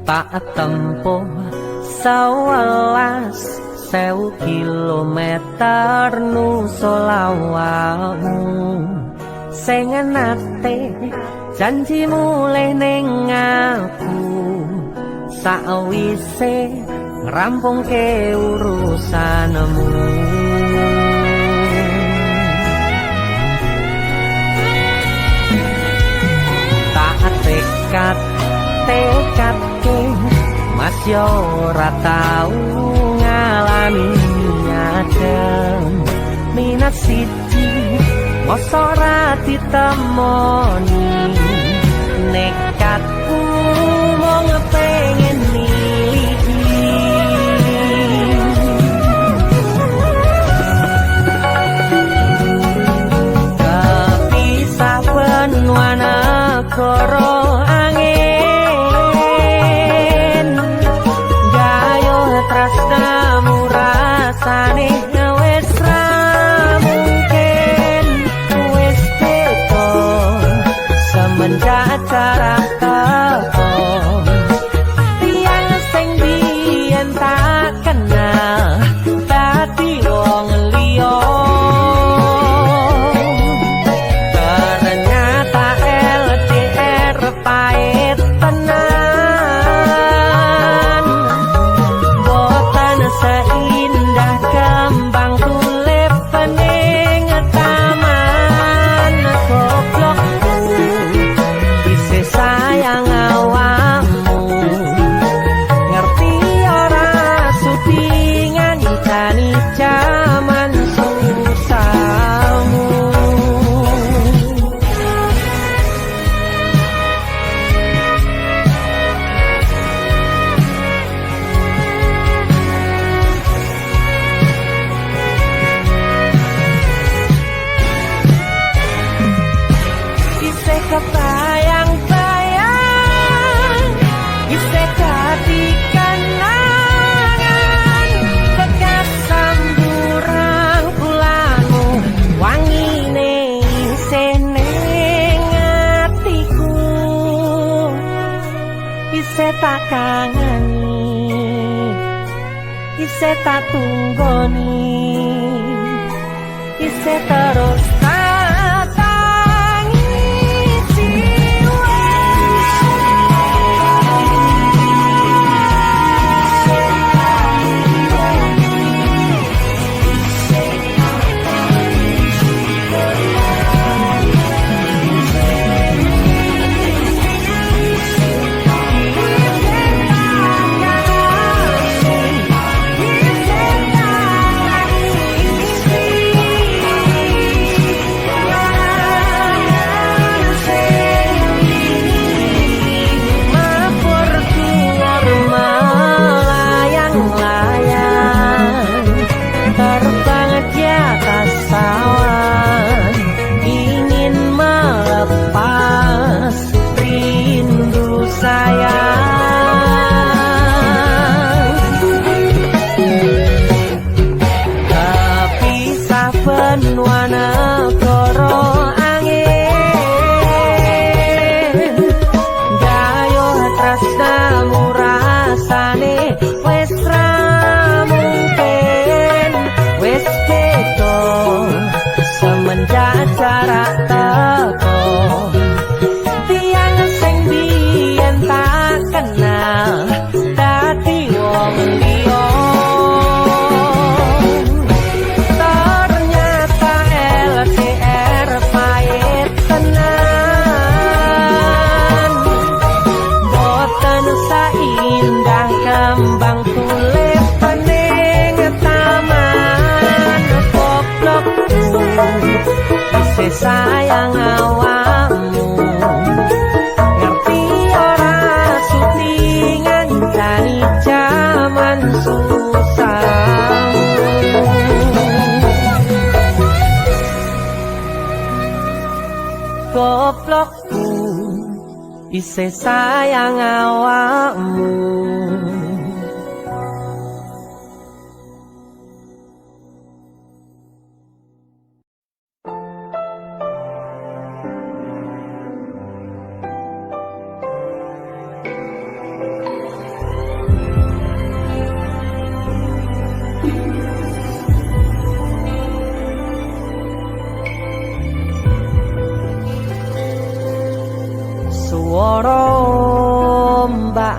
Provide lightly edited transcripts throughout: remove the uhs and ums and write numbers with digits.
tak tempuh 11.000 kilometer nusolawatmu sing nate janji mulih ning aku sawise ngrampungke urusanmu. Tak tekadke mas yo ora tau ngalami nyadem minat siji mosok ora ditemoni nekatku mung pengen miliki kepisah benua negara angin gayo tresnamu rasane wis ra mungkin wis beda semenjak jarak teko tiang sing biyen tak kenal dadi wong liya ternyata LDR pahit tenan boten seindah kembang tulip pening taman goblokku isih sayang awakmu ngerti ora sudi ngancani jaman susahmu. Isih kebayang-bayang isih dadi kenangan bekas samburan bulanmu wangine isih ning atiku isih tak kangeni isih tak tunggoni isih terus tak tangisi benua negara angin gayo tresnamu rasane wis ra mungkin wis beda semenjak jarak teko tiang sing biyen tak kenal dadi wong liya indah kembang tulip pening taman goblokku isih sayang awakmu ngerti ora sudi ngancani jaman susahmu goblokku isih sayang awakmu.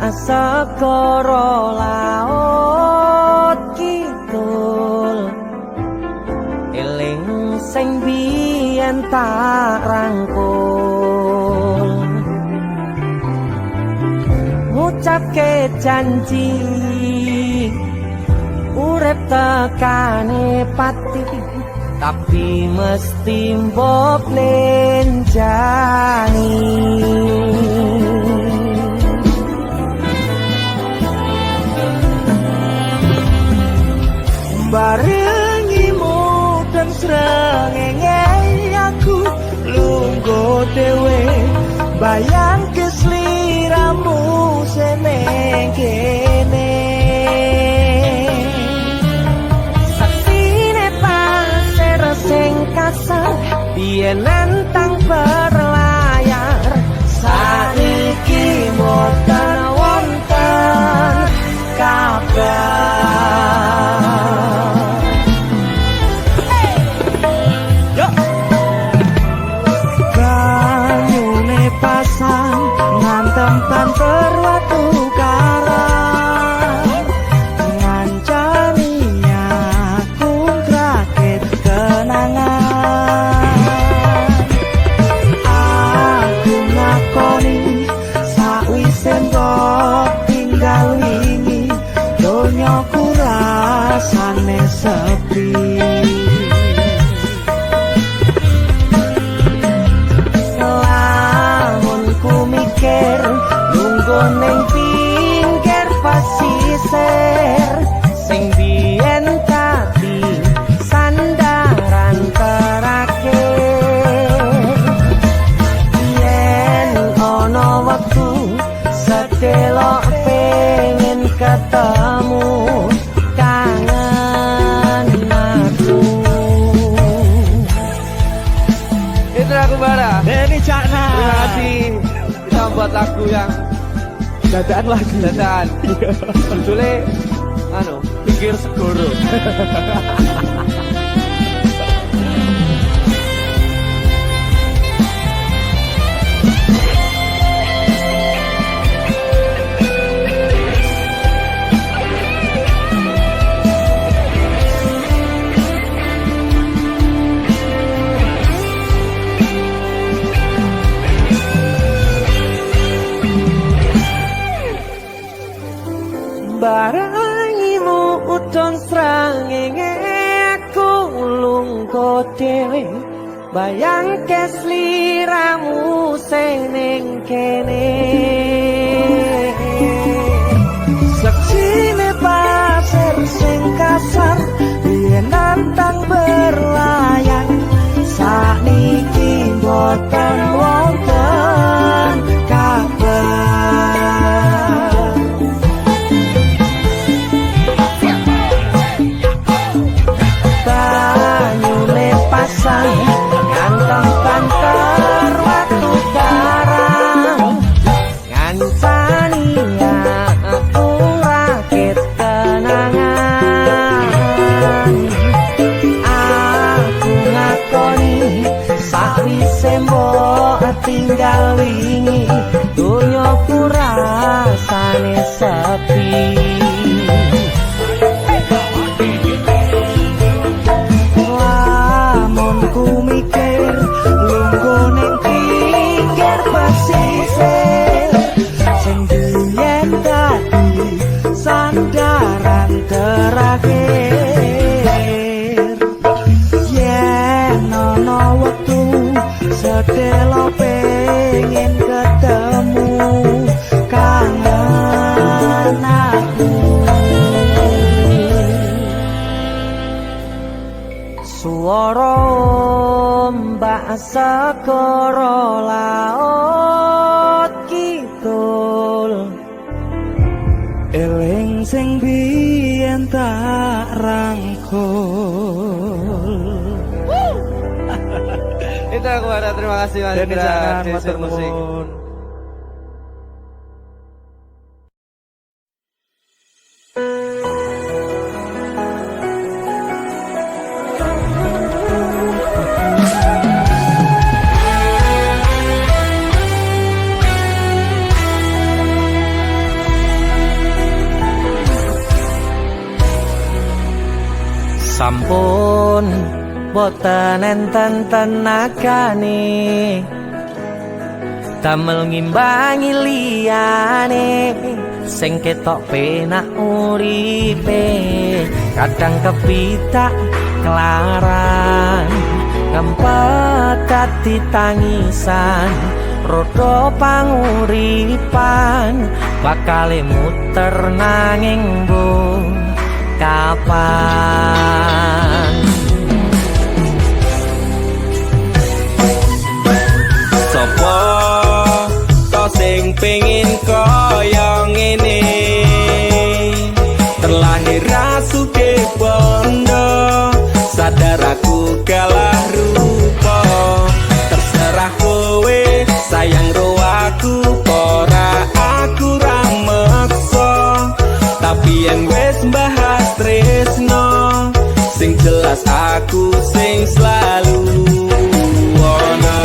Segara laut kidul eling sing biyen tak rangkul ngucapke janji urip tekane pati tapi mesti mbok lenjani barengimu dan srengenge aku lungguh dhewe bayang kesliramu seneng kene saksine pasir sing kasar biyen nantang berlayar saiki mboten wonten kabar ngantem banter watu karang ngancani aku rakit kenangan aku ngakoni sawise mbok tinggal wingi donyaku rasane sepi lungguh ning pinggir pasisir sing biyen dadi sandaran terakhir yen ana wektu sedelok pengen ketemu kangen aku itu aku bara Denny Cakna terima kasih buat lagu yang dadaan lagi dadaan judulnya pinggir segoro barangimu udon srengenge aku lungguh dhewe bayangke sliramu sing ning kene saksine pasir sing kasar biyen nantang berlayar sakniki mboten wonten kabar nganteng banter watu karang ngancani aku rakit kenangan aku ngakoni sawise mbok tinggal wingi donyaku rasane sepi ku mikir lungguh ning pinggir pasisir sing biyen dadi sandaran terakhir yen ana wektu sedelo pengen ketemu kangen aku suara mbak segara laut kidul eling sing biyen tak rangkul itu aku ada terima kasih Mas Indra Desir Musik. sampun boten enten tenagane damel ngimbangi liyane sing ketok penak uripe kadang kepitak kelaran kempet dadi tangisan rodo panguripan bakale muter nanging bu kapan sopo to sing pengin kaya ngene terlahir rasuke bondo sadar aku kalah rupa terserah kowe sayang ro aku ora aku ra meksa tapi yen wis bahas tresno sing jelas aku sing selalu ono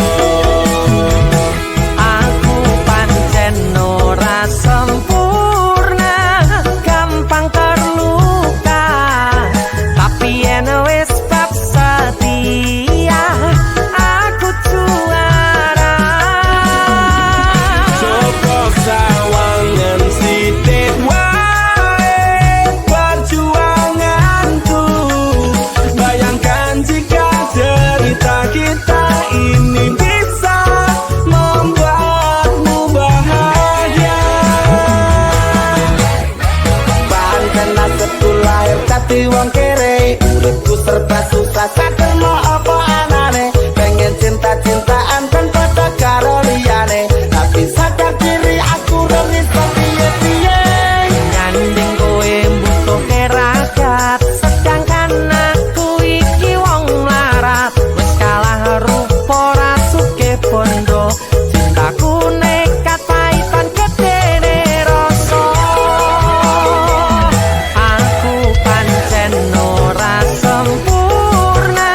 aku pancen ora sempurna gampang terluka tapi yen wis bab setia aku juara Joko sawangan sithik wae perjuanganku bayangkan jika cerita kita ini bisa membuatmu bahagia pancen nasibku lahir dadi wong kere uripku serba susah sakno apa anane pengen cinta-cintaan kan pada karo liyane tapi sadar diri aku ora iso piye-piye nyanding kowe mbutuhke ragat sedangkan aku iki wong larat wis kalah rupa rasuke bondo cintaku nekat paitan gedene rasa aku pancen ora sempurna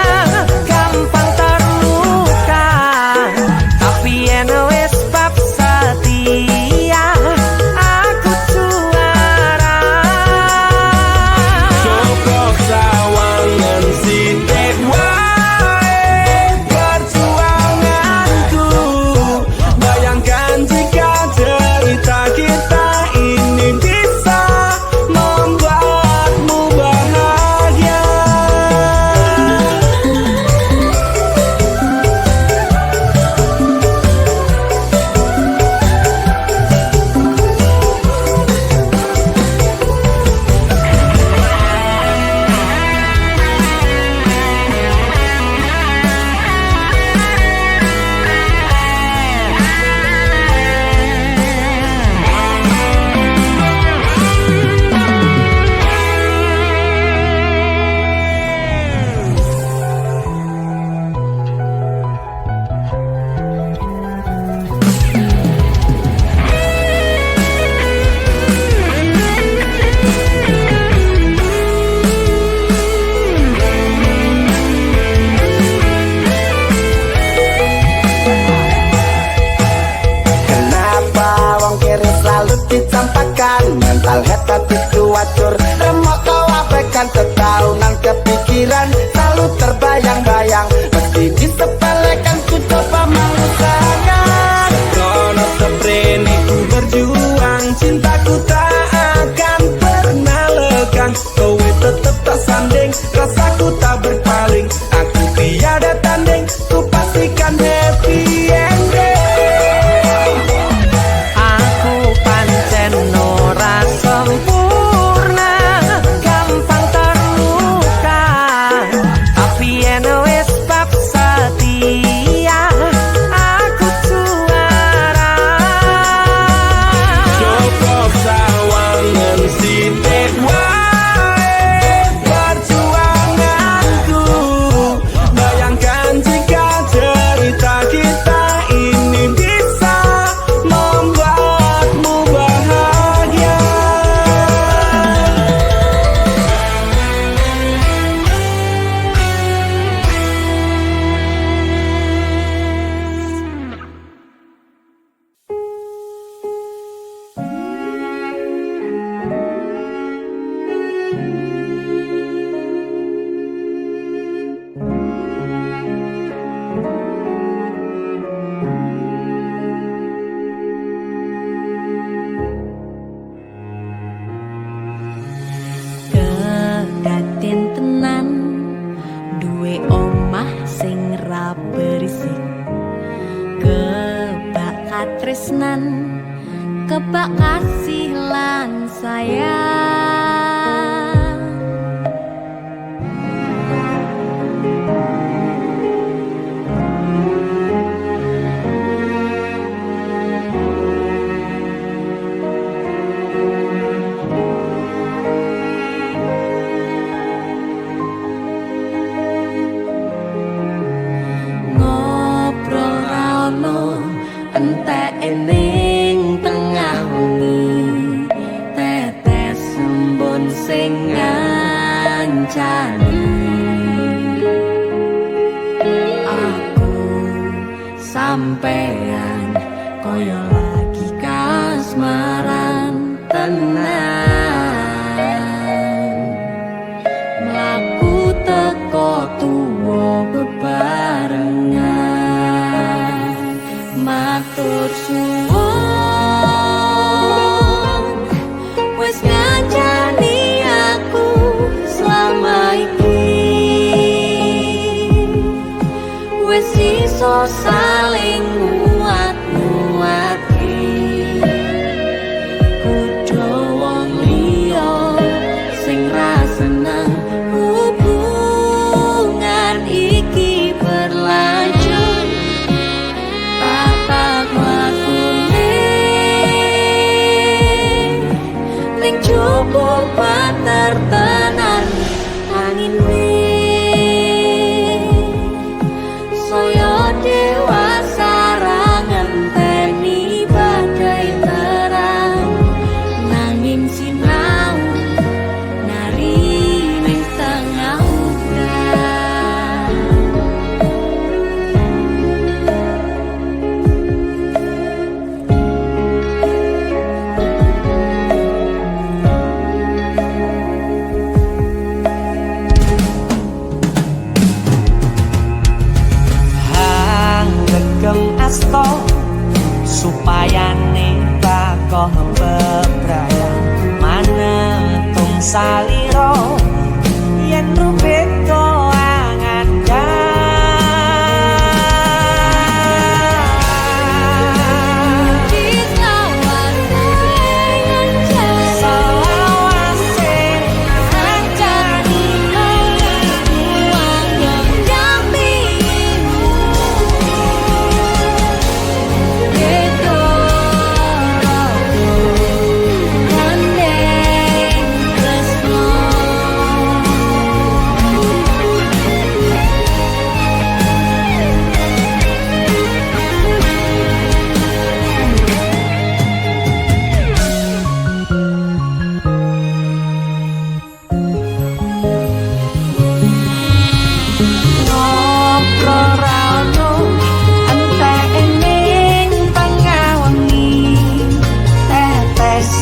gampang terluka tapi yen wis bab setia aku juara Joko sawangan sithik wae perjuanganku bayangkan jika cerita kita ini bisa membuatmu bahagia kenapa wong kere selalu dicampakkan mental head tapi kuatur remok kau abaikan ketaunan kepikiran selalu terbayang-bayang mesti disepelekan ku coba mengusahakan Krono seprene ku berjuang cintaku tak akan pernah lekang kowe tetep tak sanding rasaku tak berpaling aku tiada tanding ku pastikan happy ending aku pancen ora sempurna gampang terluka tapi yen wis bab setia aku juara Joko sawangan tresnan kebak kasih lan sayang. Ngobrol ra ono entek ning tengah wengi, tetes embun sing ngancani. Aku sampean koyo lagi kasmaran tenan, mlaku teko tuwa bebarengan, matur suwun wis ngancani aku selama iki, wis iso saling nguat-nguati. Kudu wong liya sing ra seneng hubungan iki berlanjut, tapak lakune ning jupuk patertenan angin saya dewasa ra ngenteni badai terang, nanging sinau nari ning tengah udan. Hang gegem asto supaya nembako bebrayang manetung saliro yen rubito angan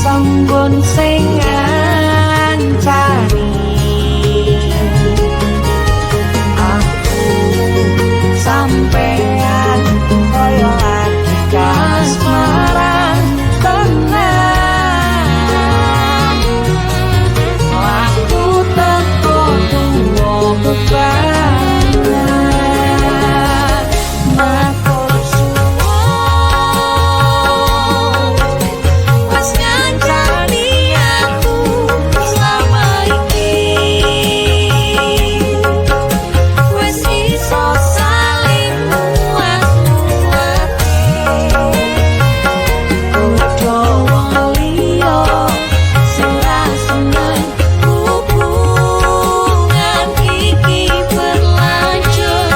sembun sing ngancani. Aku sampean koyo lagi kasmaran tenan, aku teko tuwa bebarengan, matur suwun wis ngancani aku selama iki, wis iso saling muat-muati. Kudu wong liya sing ra seneng hubungan iki berlanjut,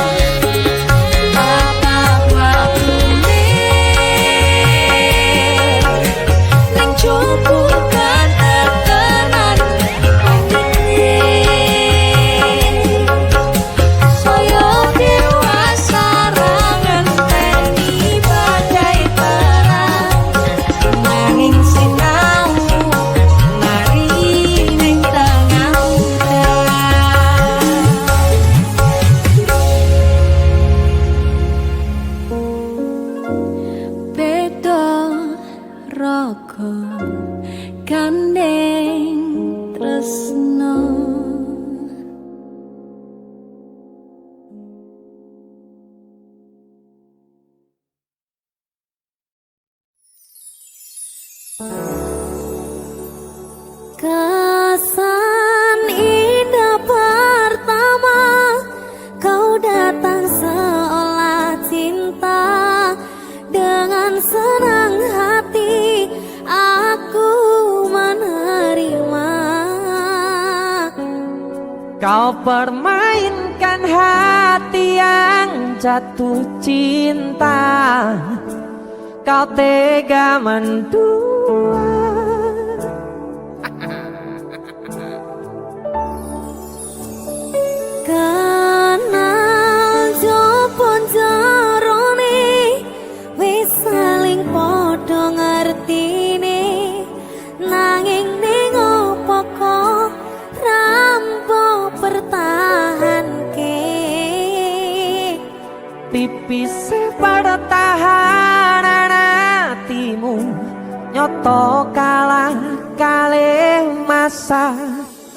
bapak wakune ning jupuk katertenan angine saya dewasa ra ngenteni badai terang, nanging sinau nari ning tengah udan. Beda raga gandeng tresno. Kau permainkan hati yang jatuh cinta. Kau tega mendua. Kenal jopo jarone wis saling padha ngertine nanging ning opo kok rampo pertahanke Tipis pertahanan hatimu nyoto kalah kalih masa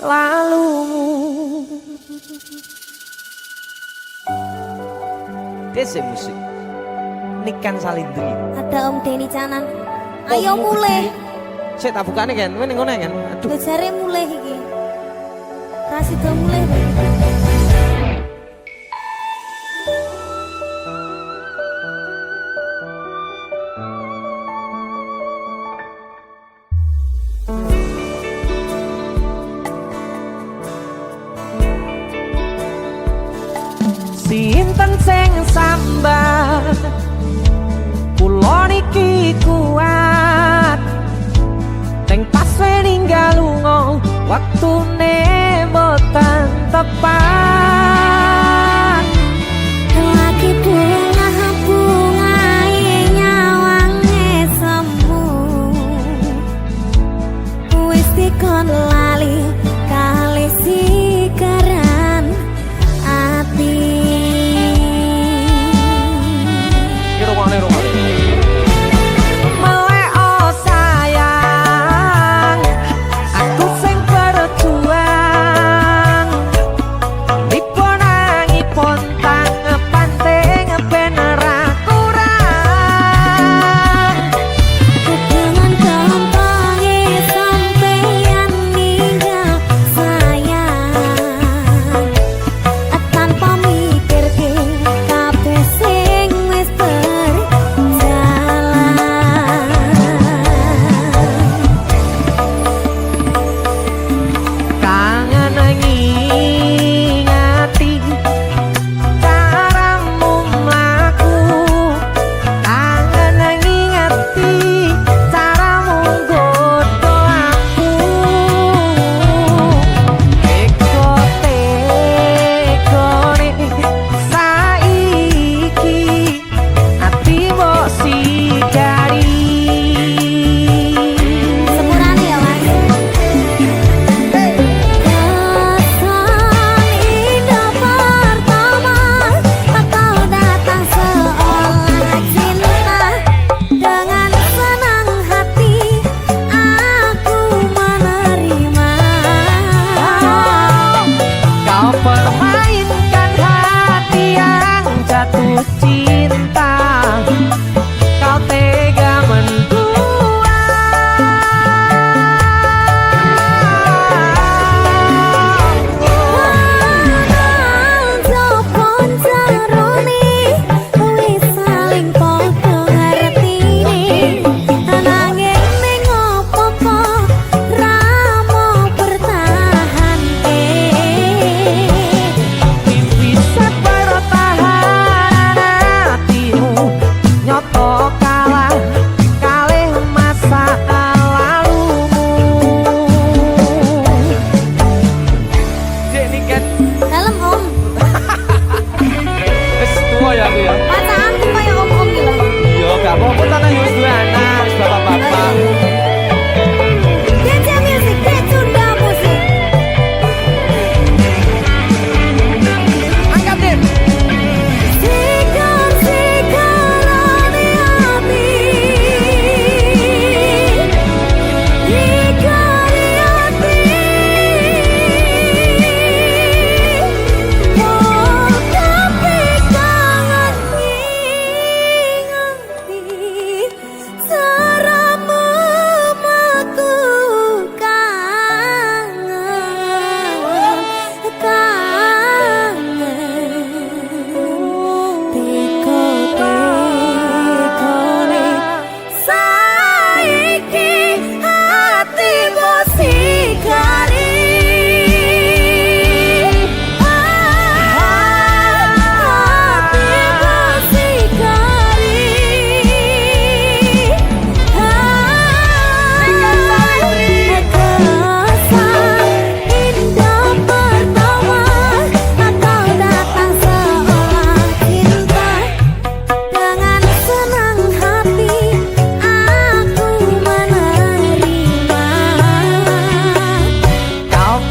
lalumu. Dese musik Niken Salindri. ada Om Denny Canan ayo mulai Sik tak bukane kan, ngene ngono kan. Aduh. lho jare mulai iki Rasido mulai Sinten sing sambat kula niki kuat teng pas ninggal lunga waktune boten tepat lagi bunga nyawange semu wis dikon lali kali sikaran ati Melek oh sayang aku sing berjuang diponangi pontang panting ben ora kurang dengan gampangnya sampeyan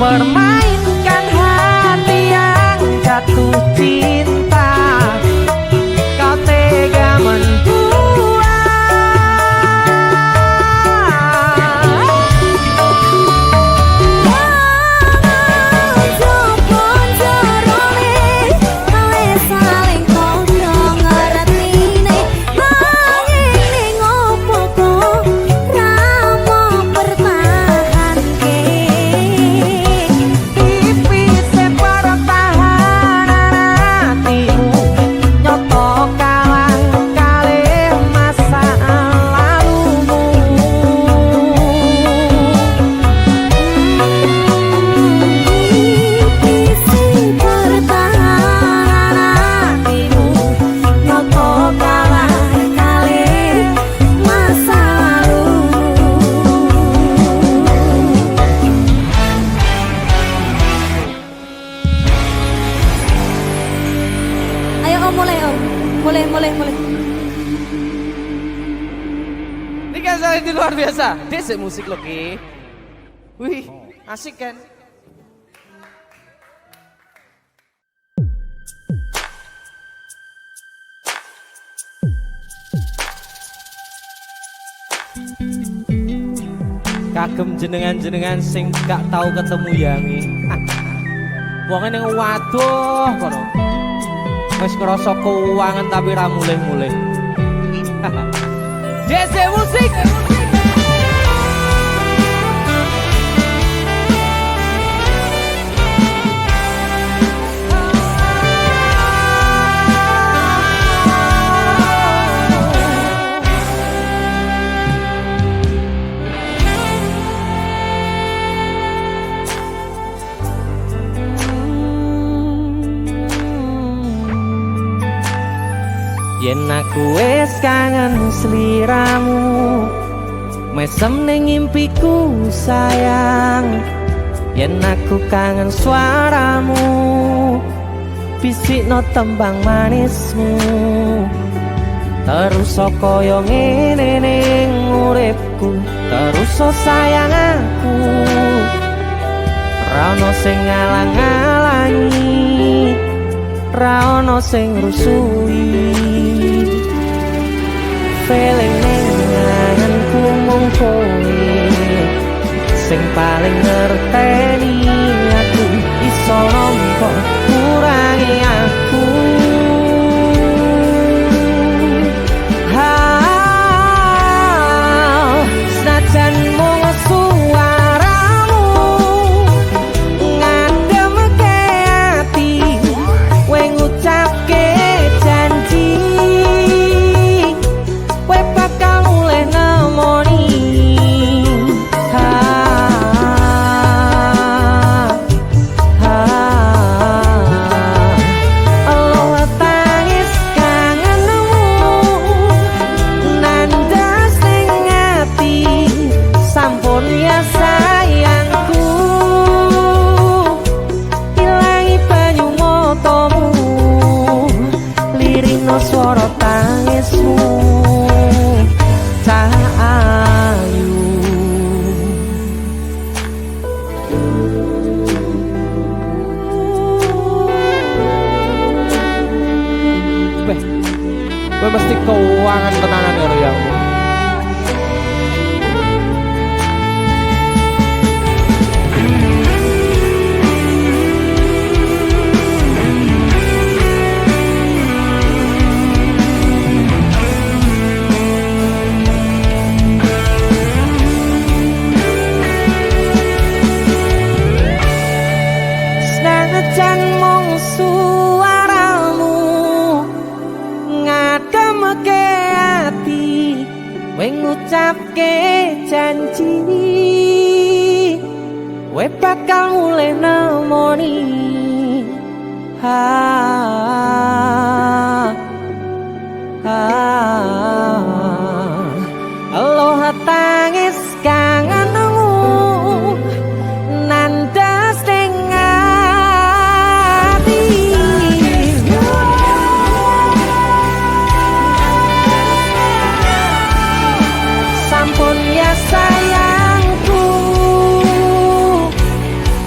mempermainkan hati yang jatuh cinta. Kau tega menjual Jopon jerone kawe saling padha ngertine nanging ning opo kok ra mau pertahanke tipise pertahanan hatimu nyoto kalah kalih masa lalumu. Isi pertahanan hatimu nyoto kalah kalih masa lalumu. Ayo om mulai om, mulai. Ini kan saya di luar biasa. Desa musik loh Ki. Wih, asik kan? Kagem jenengan-jenengan sing gak tahu ketemu yangi. Wong ning waduh kono. Wis ngrasa keuangan tapi ra mulih-mulih. Desa musik. Yen aku wis kangen sliramu, mesem ning impiku sayang. Yen aku kangen suaramu, bisikno tembang manismu. Terus kaya ngene ning uripku, terus sayang aku. Ra ono sing ngalang-alangi, ra ono sing rusui. Feeling nenganku mung kowe sing paling ngerteni aku. Iso nampa kurangi aku. Senajan mung suaramu ngademke ati, kowe ngucapke janji kowe bakal mulih nemoni. Allah tangis kangenmu nandas ning ati, sampun ya sayangku. Ilangi banyu matamu, lirino swara tangismu. Cahayu Kowe mesti keuangan tenanan karo yang senajan mung suaramu ngademke ati, kowe ngucapke janji kowe bakal mulih nemoni. Allah tangis kangenmu nandas ning ati. Sampun ya sayangku,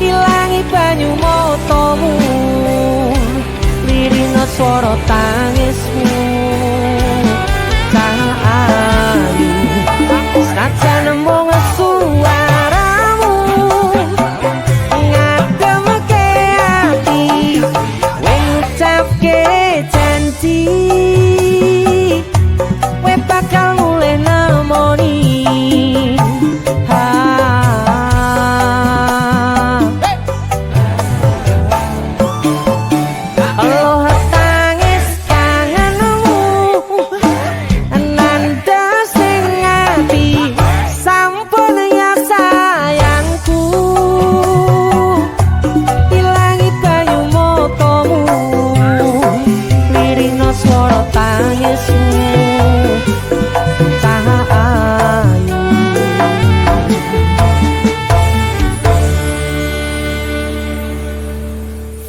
ilang swara tangismu cah ayu senajan mung suaramu ngademke ati kowe ngucapke janji kowe bakal mulih nemoni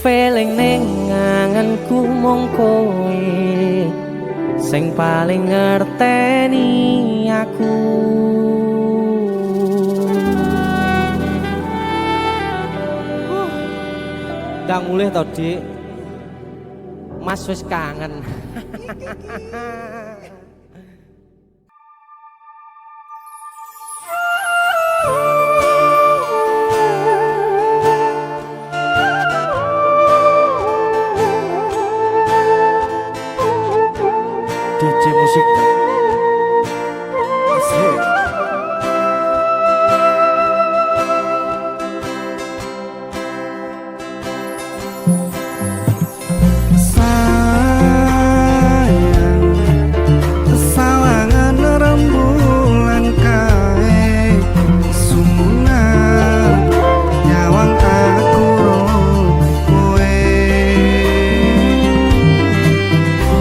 feeling ning anganku mung kowe sing paling ngerteni aku. Ndang mulih to, Dik. Mas wis kangen. DJ musik asik. Sawangan rembulan kae sumunan nyawang aku kowe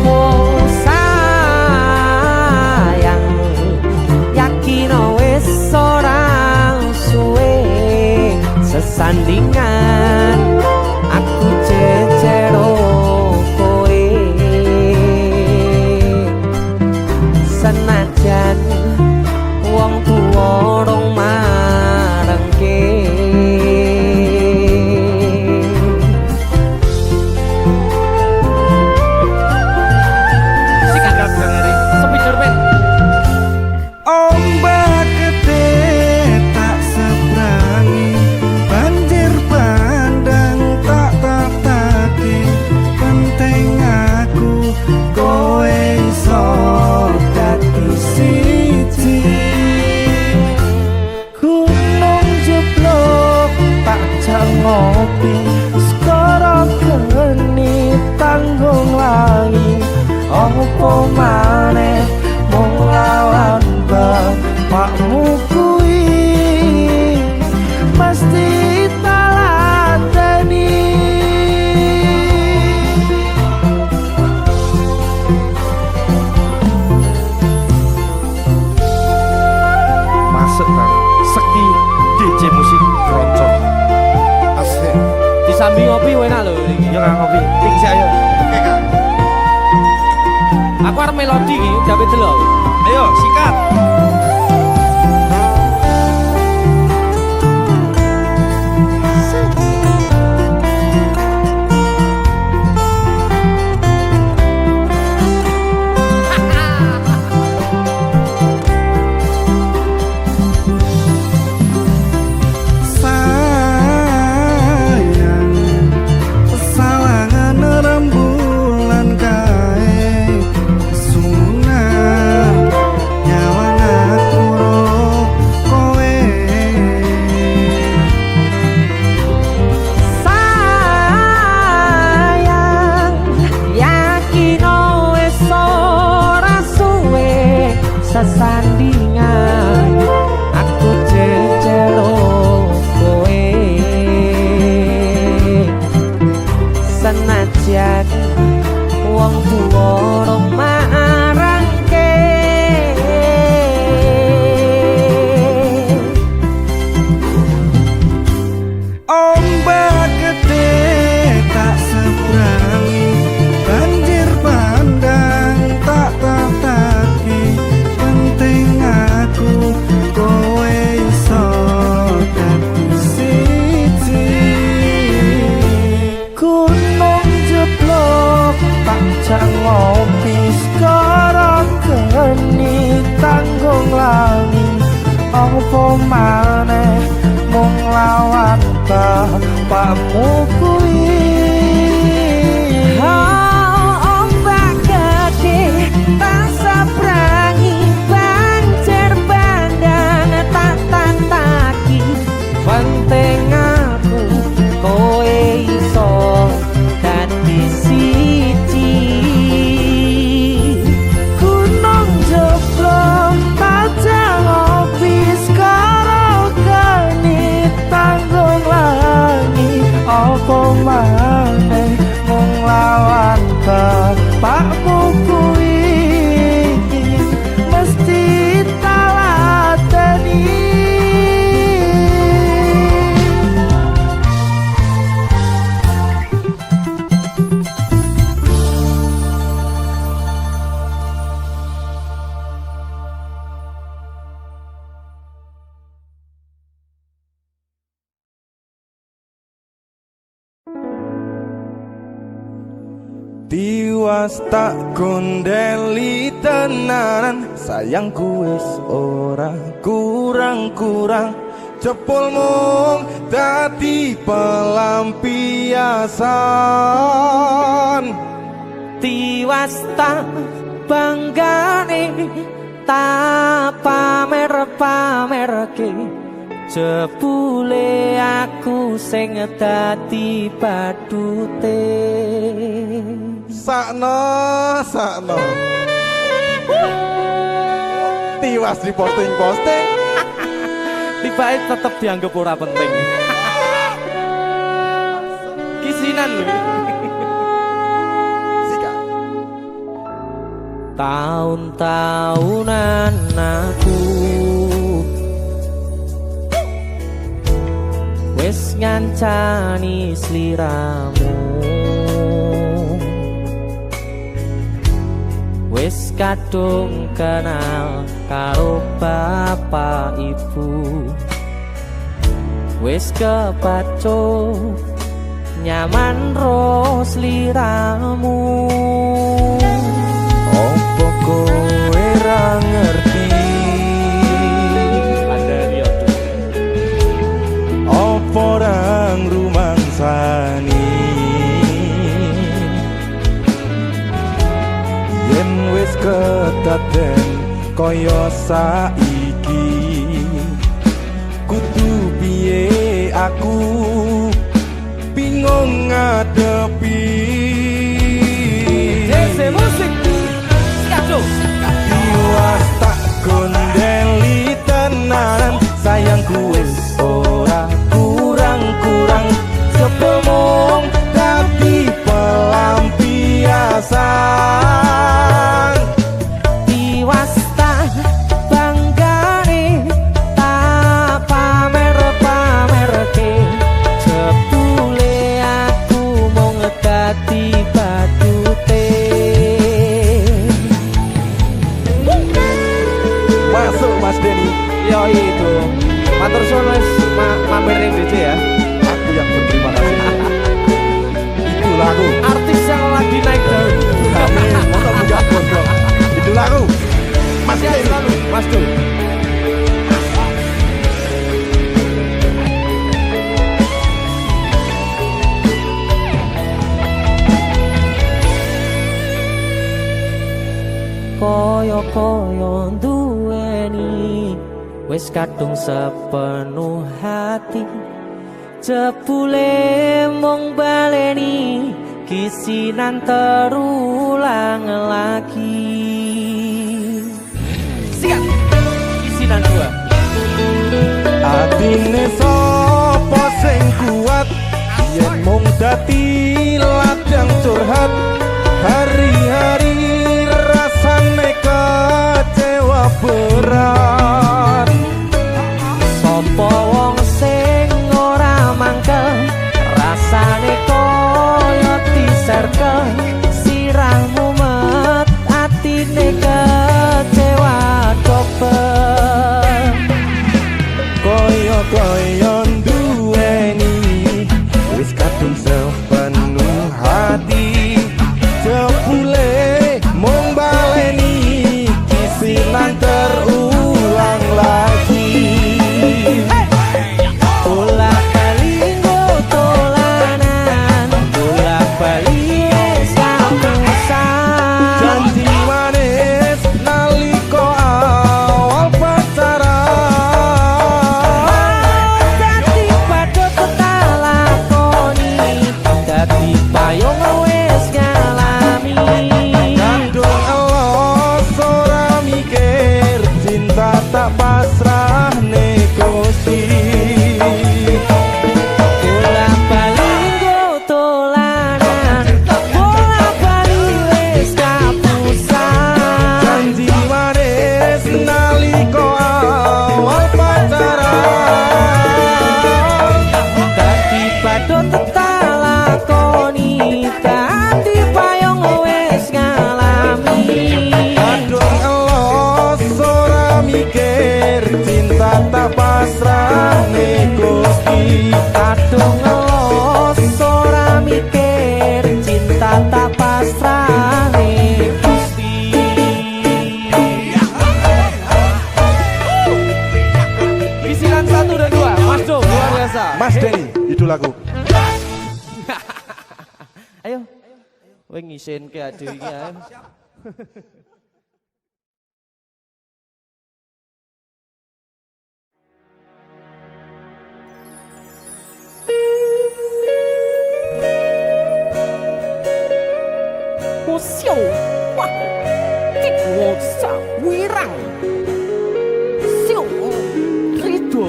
Oh sayang yakin wis ora suwe sesandingan aku jejero kowe senajan wong tuwa rong marengke sikandar dengeri speeder pen ombak gede tak seberangi banjir bandang tak tatake penting aku kowe iso dadi siji gunung jeblok tak jangopi skoro geni tanggung langi opo maneh mung lawan bapakmu kuwi mesti taladani Masuk kan Sekti DJ musik keroncong asik. disambi ngopi enak lho iki. Ya kan ngopi ting sik ayo. Oke kan. Aku arep melodi iki jabe delok. Ayo sikat. sayang sawangan rembulan kae sumunan nyawang pakmu kuwi. Ombak gede rasa brangi banjir bandang tak tantaki Penting aku kowe iso dadi siji. Gunung jeblok tajang opis karo geni tanggung langi. Apa maneh mung lawan pakmu kuwi mesti talateni. Tiwas tak gondeli tenanan, sayangku wis ora kurang-kurang. Jepul mung dadi pelampiasan. Tiwas tak banggane tak pamer-pamerke, jebule aku sing dadi badute. Sakno tiwas di posting Tibae tetep dianggap ora penting. Kisinan lho. Sika Tahun-tahunan aku wis ngancani sliramu, wis kadung kenal karo bapak ibu, wis kepacut nyaman ro sliramu. opo kowe ra ngerti, opo ra ngrumangsani yen wis kedaden kaya saiki. Kudu piye aku bingung ngadepi. Jese musik Skado Tiwas tak gondeli tenanan, sayangku wis ora kurang-kurang. Sepemong tapi pelampiasan. Tiwas tak banggane tak pamer-pamerke, jebule aku mung dadi badute. Masuk Mas Denny. Yo itu matur suwun wis mampir ning DC ya. Aku yang berterima kasih. Itulah aku. Artis yang lagi naik daun. Amin. Motor muda gondrong. Itulah aku. Mas Sehat Denny. selalu, Mas Du. Koyo-koyo duweni wis kadung sepenuh hati, jebule mung baleni kisinan terulang lagi. Siap kisinan dua. Atine sapa sing kuat yen mung dadi ladang curhat. Hari-hari rasane kecewa berat. Sopo wong sing ora mangkel, rasane koyo diserkel. Sirahmu met atine kecewa coba. Koyo biasa. Mas Denny, idolaku. Ayo. Kowe ngisin ke ade iki ayo. Xiu wah kik wosa wirang Xiu Rido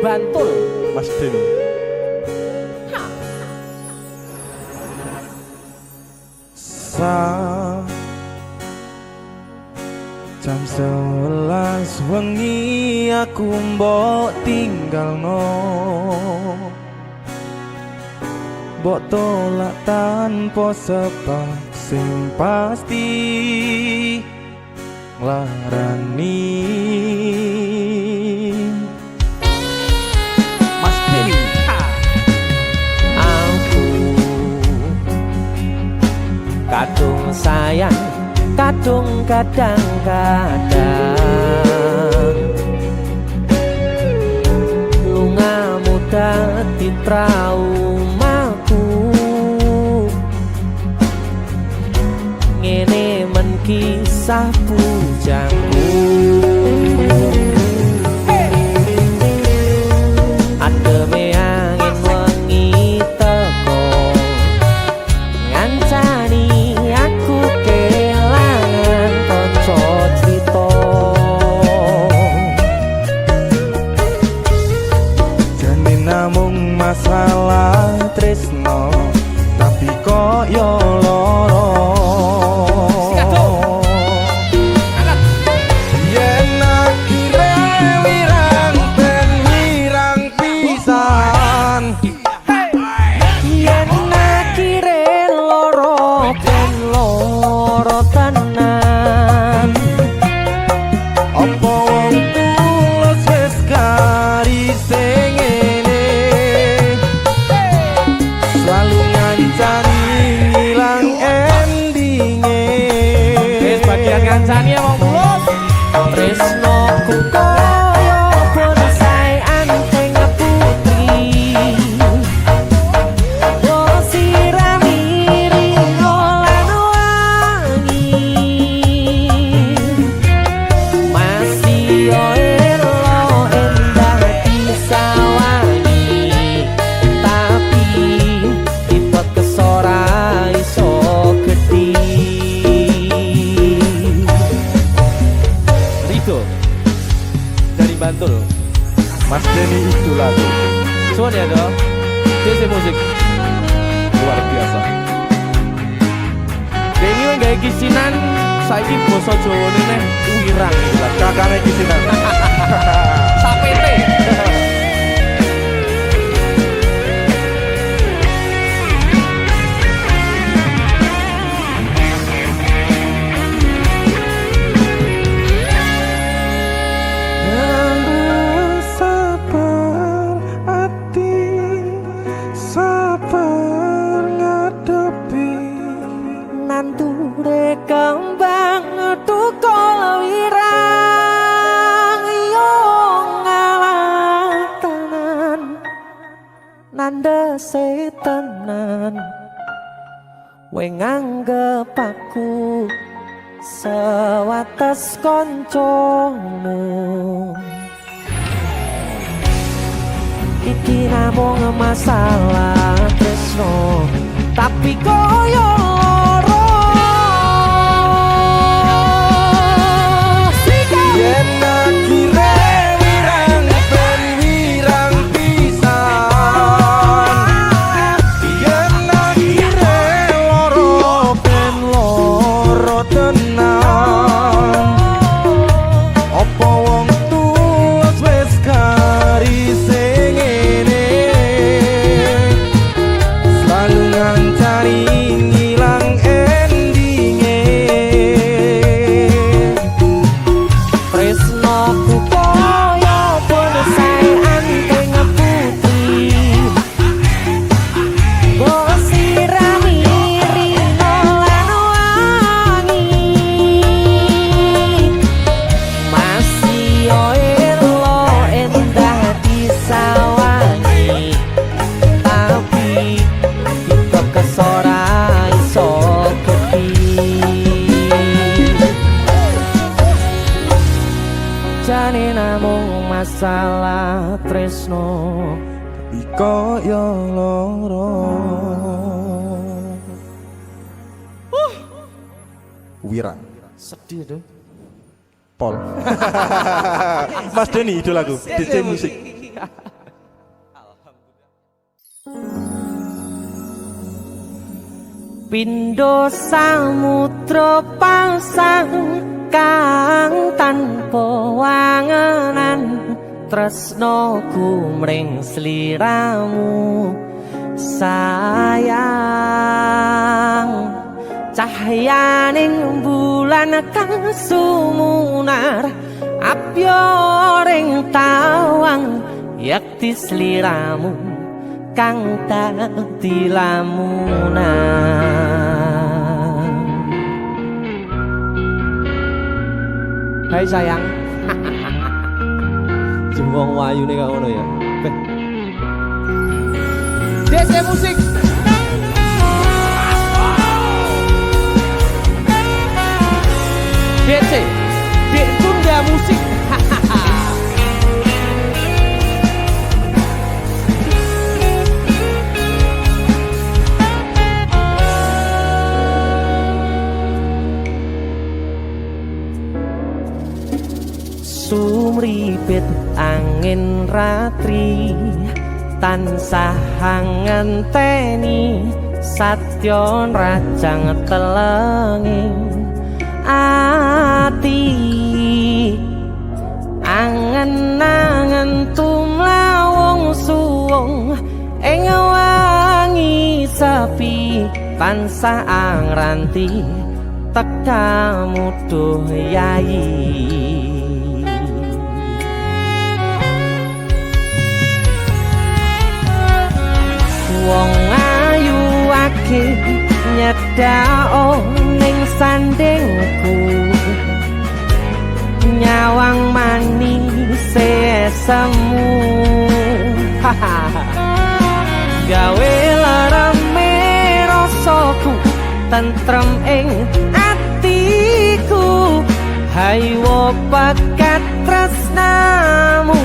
Bantul Mas Denny. Jam 11 wengi aku mbok tinggalno, mbok tolak tanpa sebab sing pasti nglarani. Mas Denny. Aku kadung sayang, kadung kadang-kadang lungamu dadi traumaku. Ngene men kisah bujangku. Ademe angin wengi teko ngancani aku kelangan kanca crita. Jane namung masalah tresno, tapi kok yo loro. Yen akhire wirang ben wirang pisan. Yen akhire loro ben loro tenan. Apa wong tulus wis karise ngene, selalu ngancani ilang endinge. Wis bagian ngancani ya wong mulus. Tresnoku kaya bonsai anteng putri. Oh sirami ringo lan wangi. Masih yo elo endah disawangi. Tapi kita kesora iso gedhi. Rido dari Bantul. Mas Denny itu lagu Suwun ya dong. DC musik luar biasa. Denny wong gawe kisinan saiki basa Jawane neh wirang iki lah. Kakane kisinan. Sapete. Sabar hati, sabar ngadepi. Nanture kembang tukul wirang yo ngalah tenan nandese tenan we nganggep aku sewates koncomu. Iki namung masalah tresno, tapi koyo loro. Yen akhire wirang ben wirang pisan. Yen akhire loro ben loro tenan. Apa wong tulus wis karise ngene, selalu ngancani tresno Iko yo loro Wira Sedih tuh. Pol Mas Denny idolaku DJ musik. Pindho samudra pasang kang tanpa wangenan tresnoku mring sliramu sayang cahyaning bulan kang sumunar apyoring tawang yakti sliramu kang dadi lamunan. Hai sayang. Jengwong wayu nih kak ngono ya. DC musik. DC, Dek Tunda musik. Sumripit angin ratri tansah ngenteni satya rajang telenging ati angen-angen tumlawung suwung ing wangi sepi tansah angranti tekamu duh yayi. Wong ayu akeh nyedhak ning sandingku nyawang manis semu gawe larame rasaku tentrem ing atiku haywo pakat tresnamu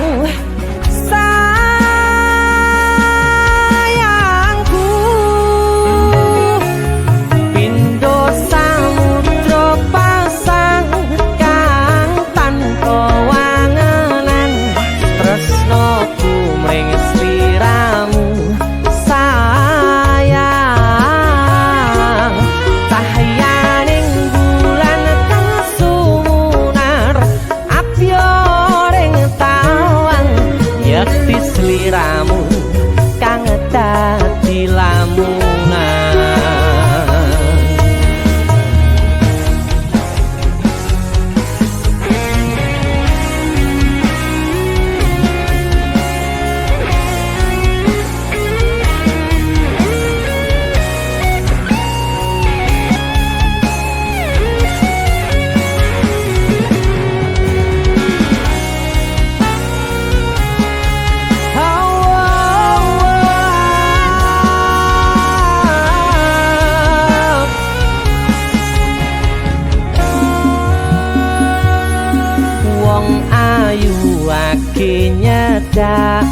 sliramu kang dadi lamunan. Nyedak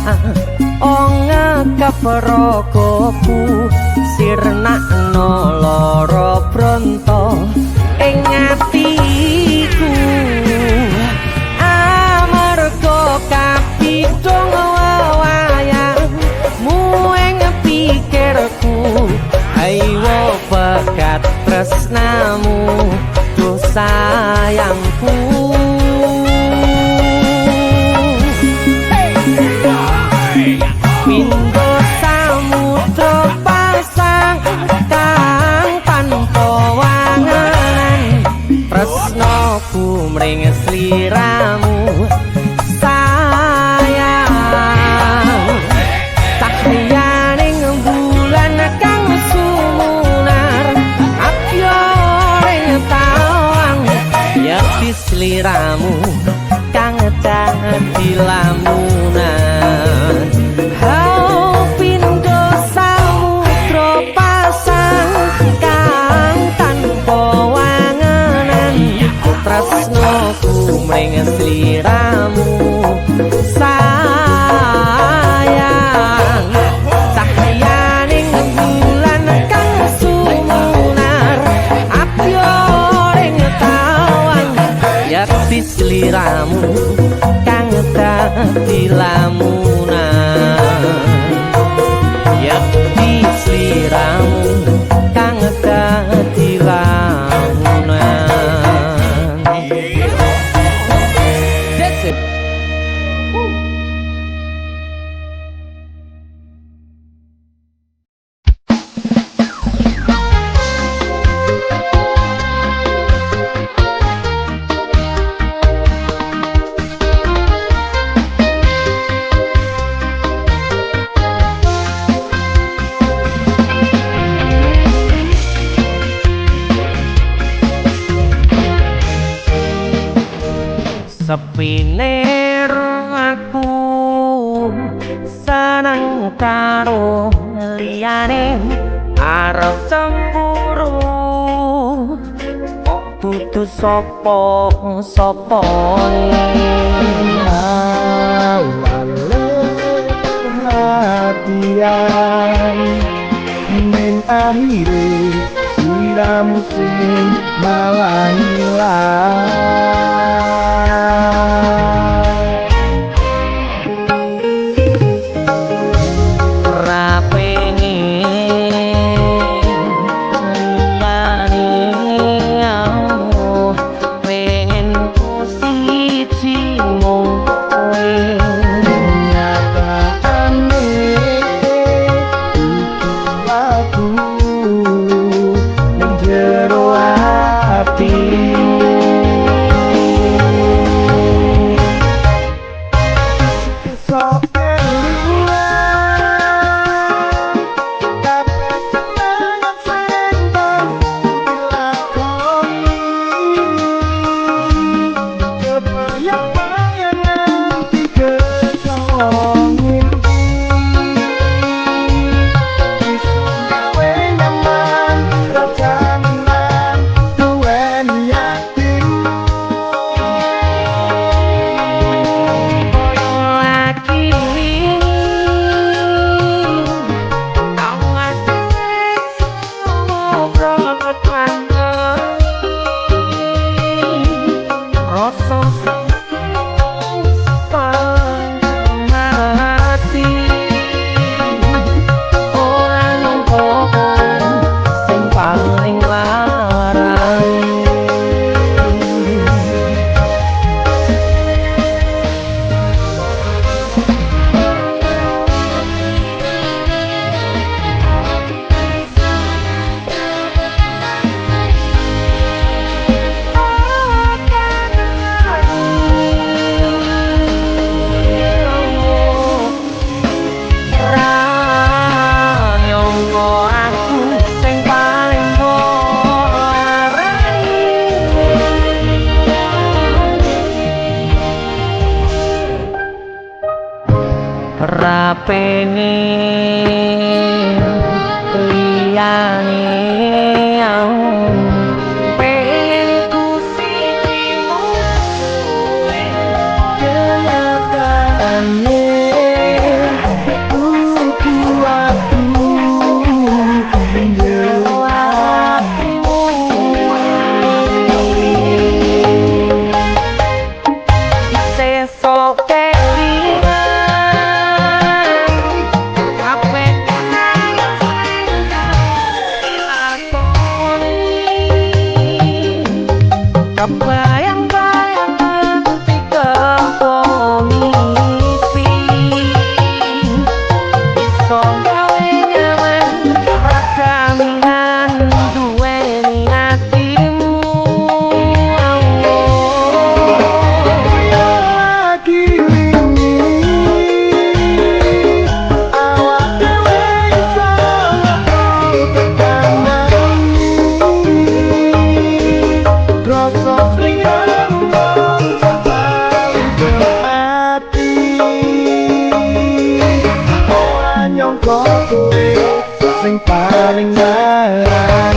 ngekaprokoku sirnakno lara bronto ing atiku amarga kapidhong wayangmu ing pikirku ayo pekat tresnamu duh sayangku. Pindho samudra pasang kang tanpa wangenan tresnoku mring sliramu sayang cahyaning bulan kang sumunar apyoring tawang yakti sliramu kang dadi lamunan. Pindho samudra pasang kang tanpa wangenan tresnoku mring sliramu sayang sliramu kang dadi lamunan yakti sliramu kang dadi lamunan. That's it. Sepine aku seneng karo liyane arep cemburu kok kudu sapa perhatian men akhire sliramu sing malah hilang. Pengen liyane pengen ku sinimu kenyataane buku aku menjauh hatimu sesok bayang-bayang ketika mengisi iso gawe nyaman jaminan duweni hatimu lagi ini awak dewe iso rasa sing paling larang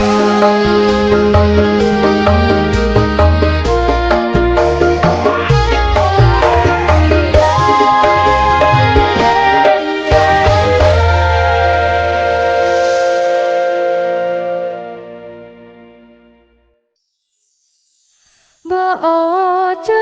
Mbok ojo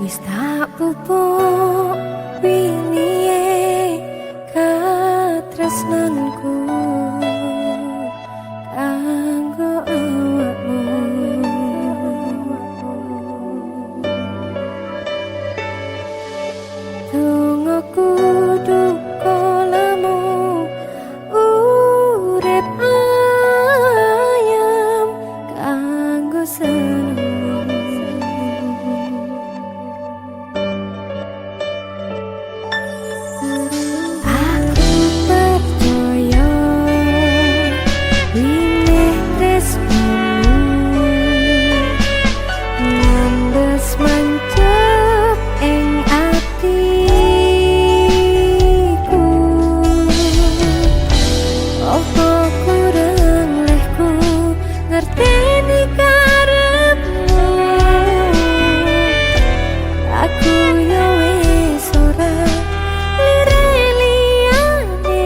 wis tak pupuk wingi katresnanku kanggo awakmu. Tunggu duka lamu urip ayam kanggo seneng. Aku percaya wineh tresnamu ngandes mancep ing atiku. Opo kurang lehku ngerteni karepmu. Aku yo wis ora lire-liyane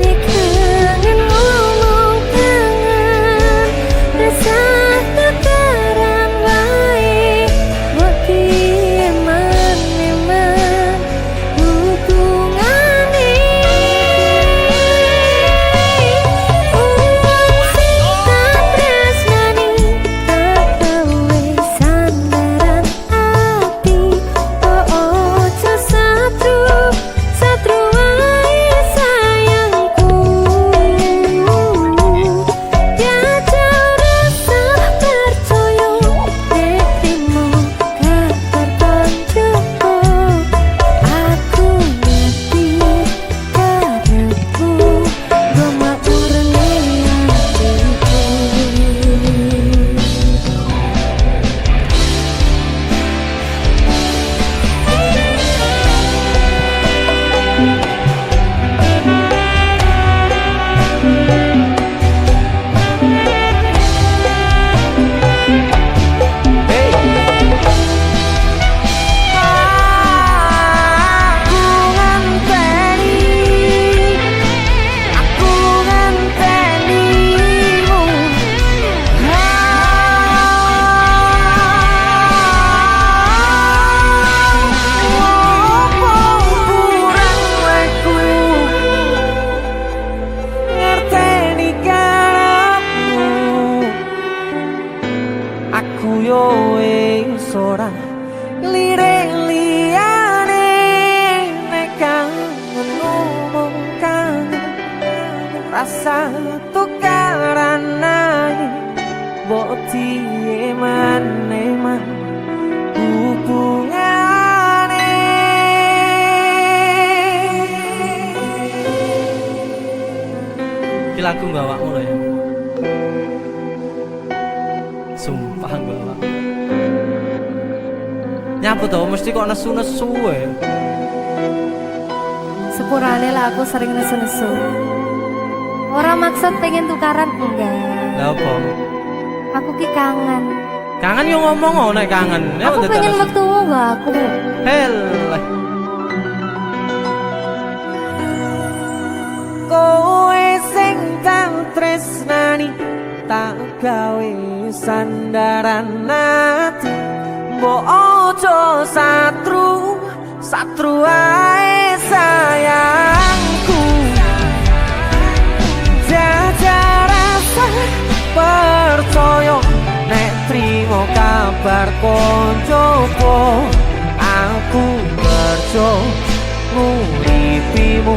nek kangen ngomong kangen resah tukaran wae boti eman-eman hubungane. Uang sing tak tresnani tak gawe sandaran ati. Oh ojo satru wae sayangku. Jajal rasa percaya nek trimo kabar koncoku. Aku ngerti karepku goma urne atiku. Aku ngentenimu. Opo kurang lehku ngerteni karepmu. Aku yo wis ora lire-liyane nek kangen ngomong kangen rasa tukaran ae boti eman-eman hubungane. Iki lagu gak awakmu lho ya. Sumpah gak awak. Nyapa tau mesti kok nesu-nesu ya. Sepurane lah aku sering nesu-nesu. Ora maksud pengen tukaran enggak. Lah apa? Aku ki kangen. Kangen yo ngomong oh nek kangen. Ya Aku udah pengen terus. metu gak aku. Hel. Kowe sing tak tresnani tak gawe sandaran ati. Mbok ojo satru ae sayangku. Jajal rasa percaya nek trimo kabar koncoku. Aku kerja nguripimu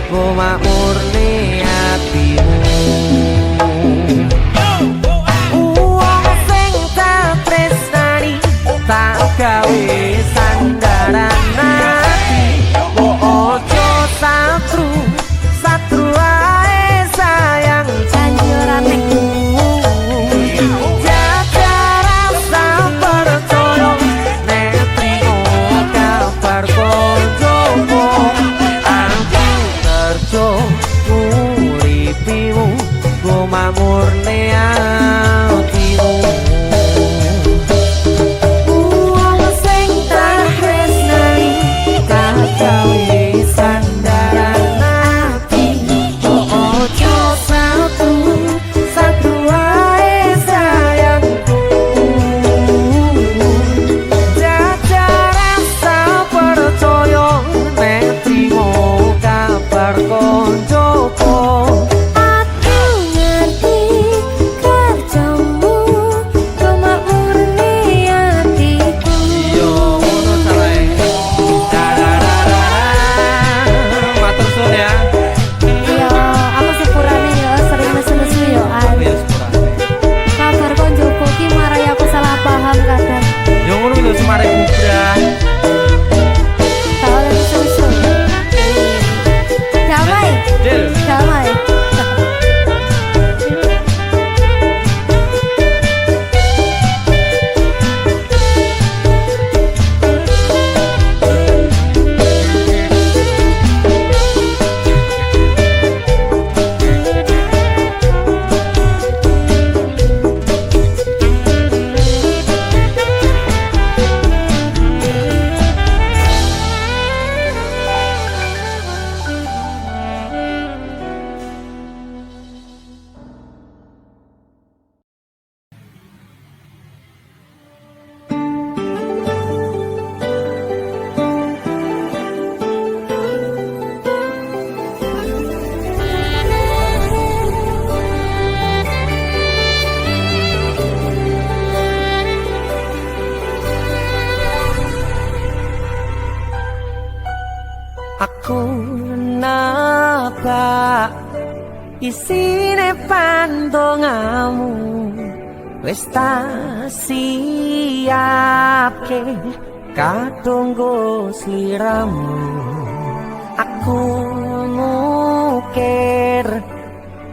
goma murni atimu. Uang sing tak tresnani tak gawe sandaran ati. Mbok ojo satru ae sayang. Janji ora nek Jajal rasa percaya nek trimo kabar koncoku. Aku kerja isine pandongamu wis tak siapke katunggo sliramu aku ngukir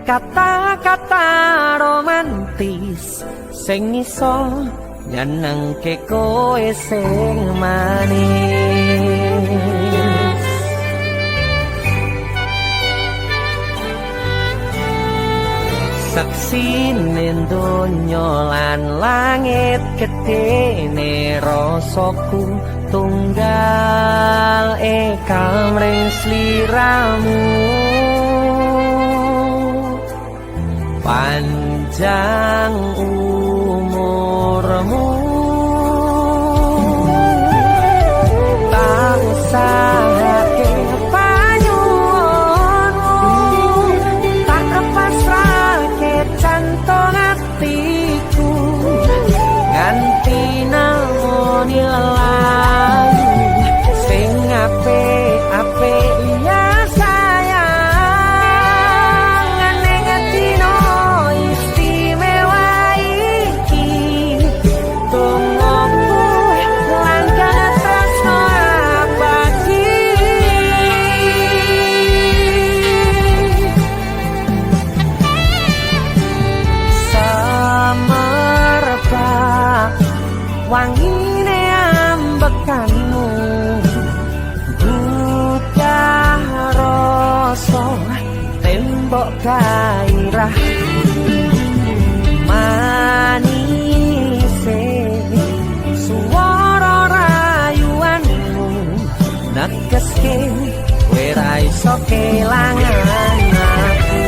kata-kata romantis sing iso nyenengke kowe sing manis saksine donya lan langit gedene rasaku tunggal kamring sliramu panjang umurmu tak usahake panyuwunmu tak pasrahke jantung atiku nganti namoni lelayu sing apik-apik ya sayang ning dino istimewa iki tunggu lan tresno abadi samarpa wangine ambekanmu buka rasa tembok gairah manise suara rayuanmu negeske kowe ra iso kelangan aku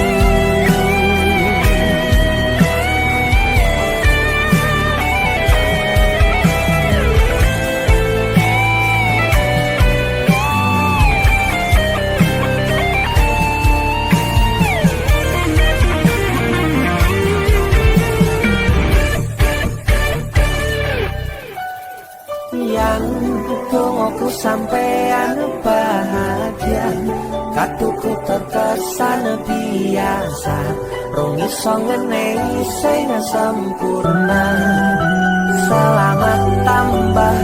yang tunggu sampean bahagia katuku terkesan biasa rong iso ngeneni sing sempurna selamat tambah